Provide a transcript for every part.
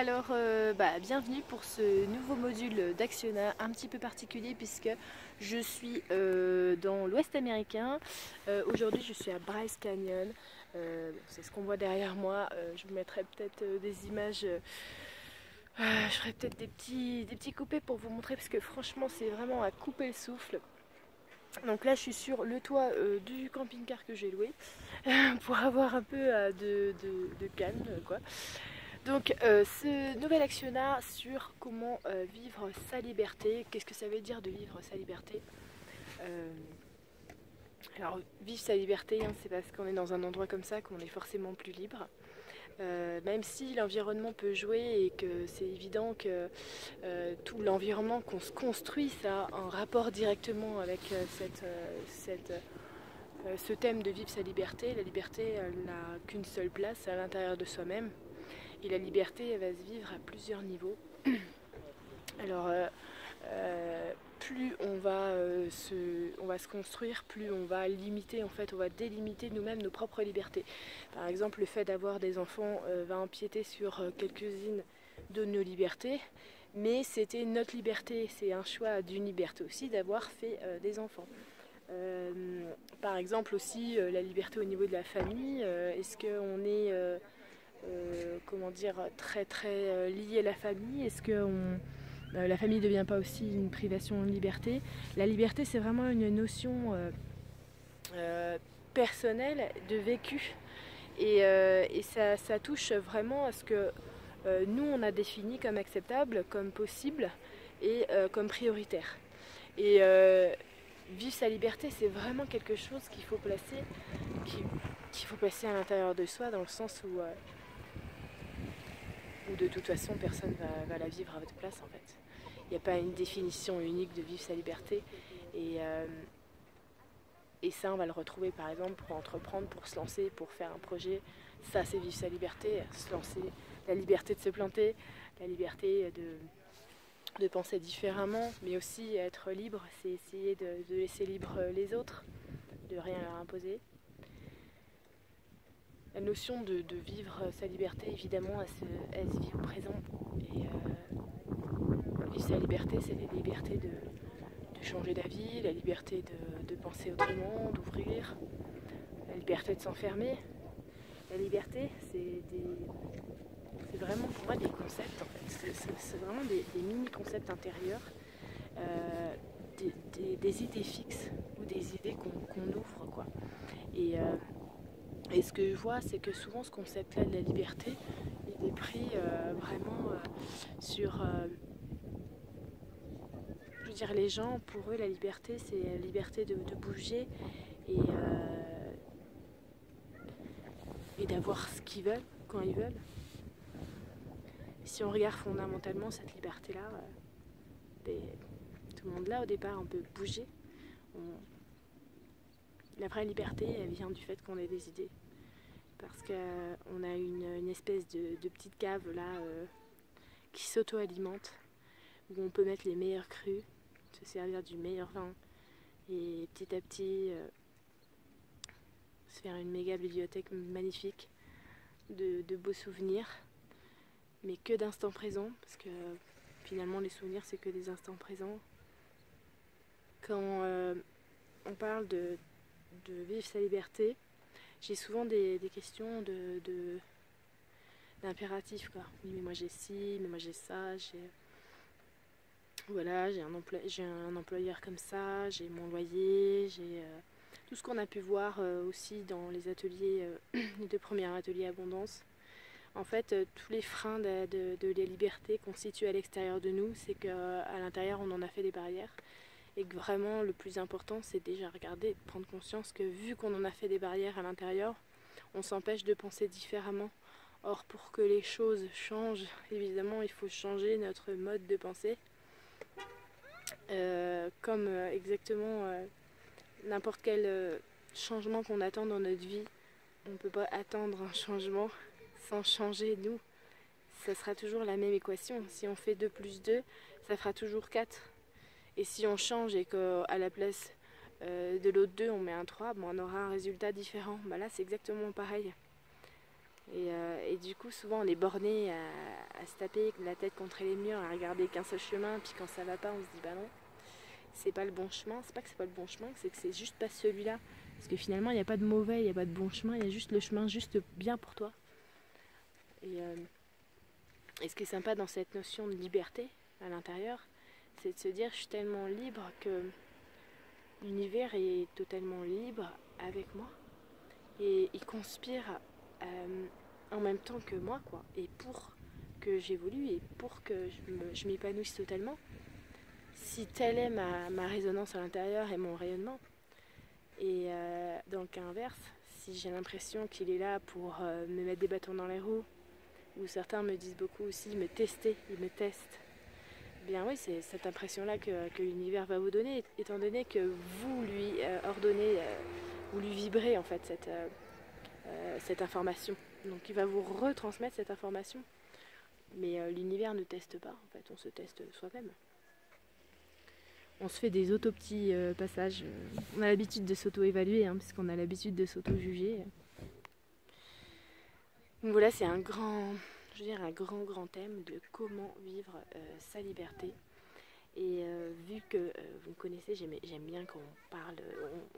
Bienvenue pour ce nouveau module d'Actiona un petit peu particulier puisque je suis dans l'Ouest américain. Aujourd'hui je suis à Bryce Canyon. C'est ce qu'on voit derrière moi. Je vous mettrai peut-être des images. Je ferai peut-être des petits coupés pour vous montrer parce que franchement c'est vraiment à couper le souffle. Donc là je suis sur le toit du camping-car que j'ai loué pour avoir un peu de calme quoi. Donc ce nouvel actionnat sur comment vivre sa liberté, qu'est-ce que ça veut dire de vivre sa liberté. Alors vivre sa liberté, hein, c'est parce qu'on est dans un endroit comme ça qu'on est forcément plus libre. Même si l'environnement peut jouer et que c'est évident que tout l'environnement qu'on se construit, ça a un rapport directement avec ce thème de vivre sa liberté. La liberté, elle n'a qu'une seule place, à l'intérieur de soi-même. Et la liberté, elle va se vivre à plusieurs niveaux. Alors, plus on va se construire, plus on va limiter, en fait, on va délimiter nous-mêmes nos propres libertés. Par exemple, le fait d'avoir des enfants va empiéter sur quelques-unes de nos libertés, mais c'était notre liberté, c'est un choix d'une liberté aussi d'avoir fait des enfants. Par exemple aussi la liberté au niveau de la famille, est-ce qu'on est comment dire, très lié à la famille. Est-ce que la famille ne devient pas aussi une privation de liberté? La liberté, c'est vraiment une notion personnelle de vécu. Et ça touche vraiment à ce que nous, on a défini comme acceptable, comme possible et comme prioritaire. Et vivre sa liberté, c'est vraiment quelque chose qu'il faut placer à l'intérieur de soi, dans le sens où de toute façon personne va la vivre à votre place en fait. Il n'y a pas une définition unique de vivre sa liberté et ça on va le retrouver par exemple pour entreprendre, pour se lancer, pour faire un projet. Ça c'est vivre sa liberté, se lancer, la liberté de se planter, la liberté de penser différemment, mais aussi être libre, c'est essayer de laisser libre les autres, de rien leur imposer. La notion de vivre sa liberté, évidemment, elle se vit au présent. Et vivre sa liberté, c'est la liberté de changer d'avis, la liberté de penser autrement, d'ouvrir, la liberté de s'enfermer. La liberté, c'est vraiment pour moi des concepts, en fait. C'est vraiment des mini-concepts intérieurs, des idées fixes ou des idées qu'on ouvre, quoi. Et ce que je vois, c'est que souvent ce concept-là de la liberté, il est pris vraiment sur... je veux dire, les gens, pour eux, la liberté, c'est la liberté de bouger et d'avoir ce qu'ils veulent, quand ils veulent. Et si on regarde fondamentalement cette liberté-là, tout le monde là, au départ, on peut bouger. La vraie liberté, elle vient du fait qu'on ait des idées. Parce qu'on a une espèce de petite cave là qui s'auto-alimente, où on peut mettre les meilleurs crus, se servir du meilleur vin et petit à petit se faire une méga bibliothèque magnifique de beaux souvenirs, mais que d'instants présents, parce que finalement les souvenirs c'est que des instants présents. Quand on parle de vivre sa liberté, j'ai souvent des questions d'impératifs quoi. Oui mais moi j'ai ci, mais moi j'ai ça, voilà, j'ai un employeur comme ça, j'ai mon loyer, j'ai tout ce qu'on a pu voir aussi dans les ateliers, les 2 premiers ateliers abondance. En fait, tous les freins de la liberté qu'on situe à l'extérieur de nous, c'est qu'à l'intérieur on en a fait des barrières. Et que vraiment le plus important c'est déjà regarder, prendre conscience que vu qu'on en a fait des barrières à l'intérieur, on s'empêche de penser différemment. Or pour que les choses changent, évidemment il faut changer notre mode de pensée. Comme exactement n'importe quel changement qu'on attend dans notre vie, on ne peut pas attendre un changement sans changer nous. Ça sera toujours la même équation. Si on fait 2 plus 2, ça fera toujours 4. Et si on change et qu'à la place de l'autre 2, on met un 3, bon, on aura un résultat différent. Bah là, c'est exactement pareil. Et du coup, souvent, on est borné à se taper la tête contre les murs, à regarder qu'un seul chemin, puis quand ça va pas, on se dit bah non, c'est pas le bon chemin. C'est pas que c'est pas le bon chemin, c'est que c'est juste pas celui-là. Parce que finalement, il n'y a pas de mauvais, il n'y a pas de bon chemin, il y a juste le chemin juste bien pour toi. Et ce qui est sympa dans cette notion de liberté à l'intérieur, c'est de se dire je suis tellement libre que l'univers est totalement libre avec moi. Et il conspire en même temps que moi, quoi. Et pour que j'évolue et pour que je m'épanouisse totalement, si telle est ma résonance à l'intérieur et mon rayonnement. Et dans le cas inverse, si j'ai l'impression qu'il est là pour me mettre des bâtons dans les roues, ou certains me disent beaucoup aussi me tester, ils me testent, bien oui, c'est cette impression-là que l'univers va vous donner, étant donné que vous lui ordonnez, vous lui vibrez en fait cette information. Donc il va vous retransmettre cette information. Mais l'univers ne teste pas, en fait, on se teste soi-même. On se fait des auto-petits passages. On a l'habitude de s'auto-évaluer, hein, puisqu'on a l'habitude de s'auto-juger. Donc voilà, c'est un grand thème de comment vivre sa liberté. Et vu que vous me connaissez, j'aime bien qu'on parle,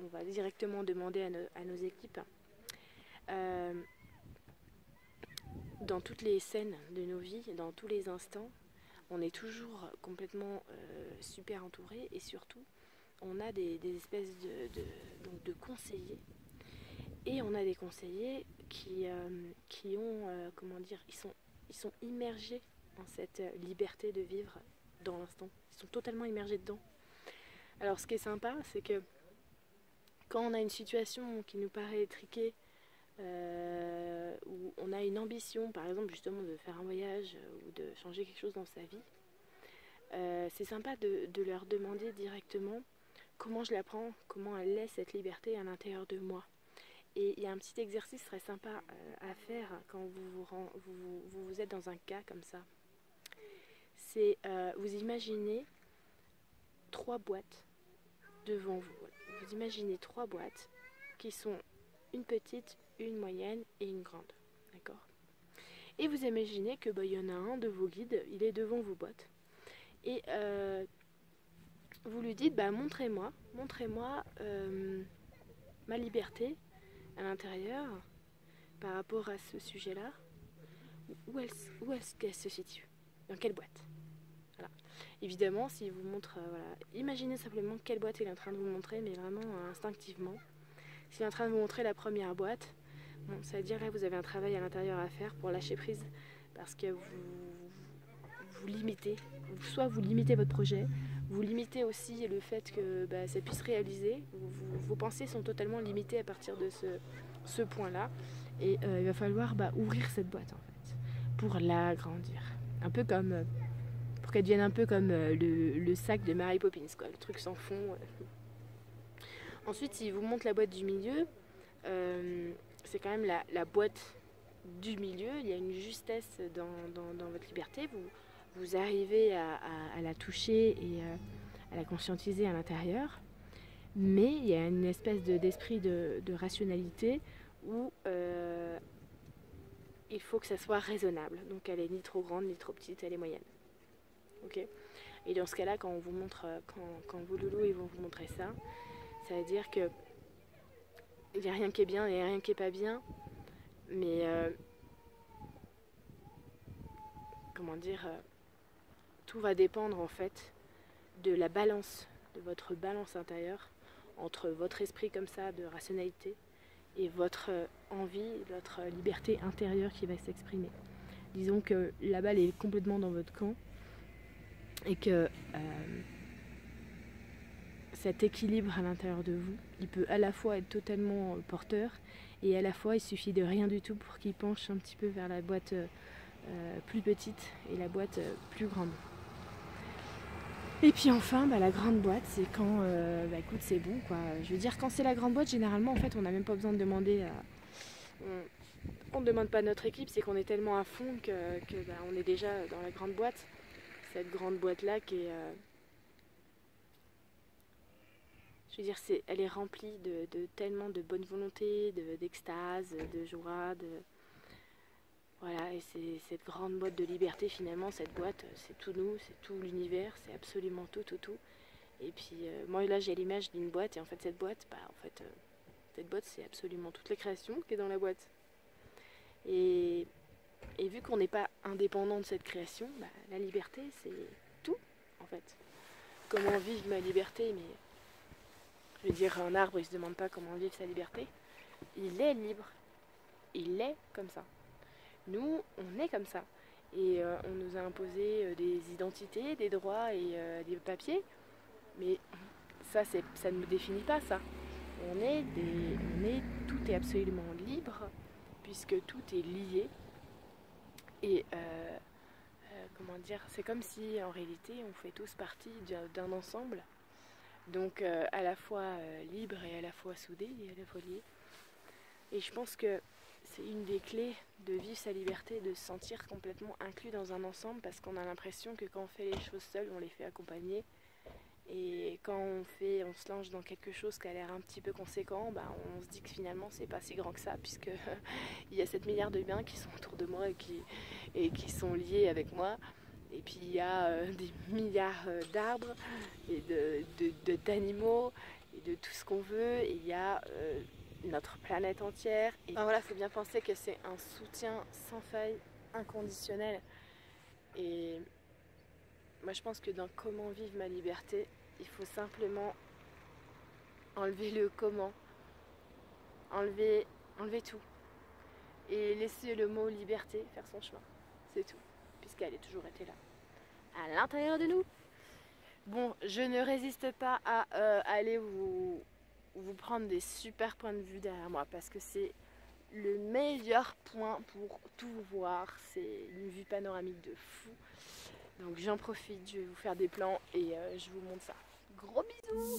on va directement demander à nos équipes. Dans toutes les scènes de nos vies, dans tous les instants, on est toujours complètement super entouré et surtout, on a des espèces de conseillers. Et on a des conseillers qui ont, comment dire, ils sont immergés dans cette liberté de vivre dans l'instant. Ils sont totalement immergés dedans. Alors ce qui est sympa, c'est que quand on a une situation qui nous paraît étriquée, où on a une ambition, par exemple justement de faire un voyage ou de changer quelque chose dans sa vie, c'est sympa de leur demander directement comment je la prends, comment elle laisse cette liberté à l'intérieur de moi. Et il y a un petit exercice très sympa à faire quand vous êtes dans un cas comme ça. C'est vous imaginez 3 boîtes devant vous. Vous imaginez 3 boîtes qui sont une petite, une moyenne et une grande. D'accord ? Et vous imaginez que y en a un de vos guides, il est devant vos boîtes. Et vous lui dites, montrez-moi ma liberté à l'intérieur par rapport à ce sujet-là. Où est-ce qu'elle se situe ? Dans quelle boîte ? Voilà. Évidemment, s'il vous montre, imaginez simplement quelle boîte il est en train de vous montrer, mais vraiment instinctivement. S'il est en train de vous montrer la première boîte, bon, ça veut dire là vous avez un travail à l'intérieur à faire pour lâcher prise, parce que vous limitez, soit vous limitez votre projet, vous limitez aussi le fait que ça puisse réaliser, vos pensées sont totalement limitées à partir de ce point-là, et il va falloir ouvrir cette boîte en fait, pour l'agrandir. Un peu comme, pour qu'elle devienne un peu comme le sac de Mary Poppins, quoi, le truc sans fond. Ensuite, s'il vous montre la boîte du milieu, c'est quand même la boîte du milieu. Il y a une justesse dans votre liberté. Vous arrivez à la toucher et à la conscientiser à l'intérieur. Mais il y a une espèce d'esprit de rationalité où il faut que ça soit raisonnable. Donc elle est ni trop grande ni trop petite, elle est moyenne. Ok ? Et dans ce cas-là, quand on vous montre, quand vos loulous ils vont vous montrer ça, ça veut dire que il n'y a rien qui est bien, il n'y a rien qui est pas bien, mais comment dire, tout va dépendre en fait de la balance, de votre balance intérieure entre votre esprit comme ça de rationalité et votre envie, votre liberté intérieure qui va s'exprimer. Disons que la balle est complètement dans votre camp et que cet équilibre à l'intérieur de vous, il peut à la fois être totalement porteur et à la fois il suffit de rien du tout pour qu'il penche un petit peu vers la boîte plus petite et la boîte plus grande. Et puis enfin, la grande boîte, c'est quand, écoute, c'est bon quoi. Je veux dire, quand c'est la grande boîte, généralement en fait, on n'a même pas besoin de demander on ne demande pas à notre équipe, c'est qu'on est tellement à fond que on est déjà dans la grande boîte. Cette grande boîte-là qui est... je veux dire, elle est remplie de tellement de bonne volonté, d'extase, de joie, Voilà, et c'est cette grande boîte de liberté finalement, cette boîte, c'est tout nous, c'est tout l'univers, c'est absolument tout, tout, tout. Et puis moi là j'ai l'image d'une boîte, et en fait cette boîte, cette boîte c'est absolument toutes les créations qui est dans la boîte. Et vu qu'on n'est pas indépendant de cette création, la liberté c'est tout en fait. Comment vivre ma liberté, mais je veux dire, un arbre il se demande pas comment vivre sa liberté, il est libre, il est comme ça. Nous, on est comme ça. Et on nous a imposé des identités, des droits et des papiers. Mais ça ne nous définit pas, ça. Tout est absolument libre, puisque tout est lié. Et comment dire, c'est comme si en réalité on fait tous partie d'un ensemble. Donc à la fois libre et à la fois soudé et à la fois lié. Et je pense que c'est une des clés de vivre sa liberté, de se sentir complètement inclus dans un ensemble, parce qu'on a l'impression que quand on fait les choses seul, on les fait accompagner. Et quand on se lance dans quelque chose qui a l'air un petit peu conséquent, on se dit que finalement c'est pas si grand que ça, puisque il y a 7 milliards de biens qui sont autour de moi et qui sont liés avec moi. Et puis il y a des milliards d'arbres et d'animaux et de tout ce qu'on veut. Et il y a notre planète entière. Et voilà, il faut bien penser que c'est un soutien sans faille, inconditionnel. Et moi je pense que dans comment vivre ma liberté, il faut simplement enlever le comment, enlever tout. Et laisser le mot liberté faire son chemin. C'est tout, puisqu'elle a toujours été là, à l'intérieur de nous. Bon, je ne résiste pas à aller vous prendre des super points de vue derrière moi, parce que c'est le meilleur point pour tout voir. C'est une vue panoramique de fou. Donc j'en profite, je vais vous faire des plans et je vous montre ça. Gros bisous!